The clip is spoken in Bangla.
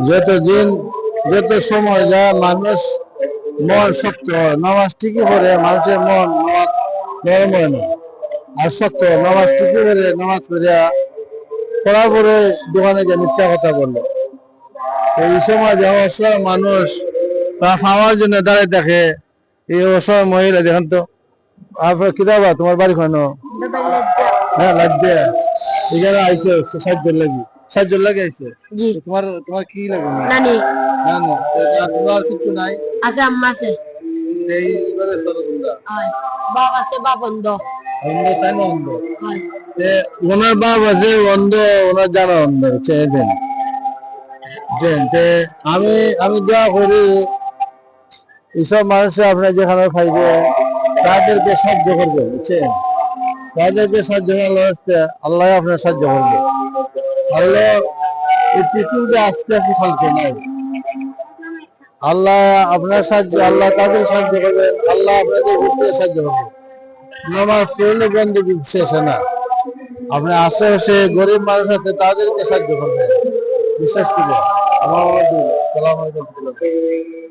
যতদিন যত সময় যায় মানুষ মন শক্ত হয়, নামাজ ঠিকই পড়ে মানুষের মন নামাজ নরম হয় না, আর শক্ত হয়। নামাজ ঠিকই পড়ে নামাজ পড়িয়া পড়ার পরে দোকানে গিয়ে মিথ্যা কথা বললো, এই সময় যে অসহায় মানুষ তা খাওয়ার জন্য দাঁড়িয়ে দেখে, এই অসহায় মহিলা দেখেন তো। আপনার কিতাবা তোমার বাড়ি খানো? হ্যাঁ লাগবে, এখানে আইসে সাহায্য লাগি, সাহায্য লাগে আইসে। তোমার তোমার কি লাগে? নানি নানি। তোমার কিছু নাই? আছে, আম্মা আছে। এইবারে চলো তোমরা। বাপ আছে, বাপ অন্ধ। অন্ধ তাই না? অন্ধ ওনার বাপ আছে অন্ধ, ওনার জানা অন্ধ চেয়ে দেন। আমি আমি দোয়া করি এইসব মানুষে আপনার যেখানে খাইবে তাদেরকে সাহায্য করবে, বুঝছেন? তাদেরকে সাহায্য করার আল্লাহ আপনার সাহায্য করবে। আল্লাহ এই পৃথিবীতে আজকে আপনি ফালতে নাই, আল্লাহ আপনার সাহায্য, আল্লাহ তাদের সাহায্য করবেন, আল্লাহ আপনাদের ঘুরতে সাহায্য করবেন। নামাজ পড়লে বন্ধ শেষ না, আপনার আশেপাশে গরিব মানুষ আছে তাদেরকে সাহায্য করবেন, বিশ্বাস করে। আমার সালাম আলাইকুম।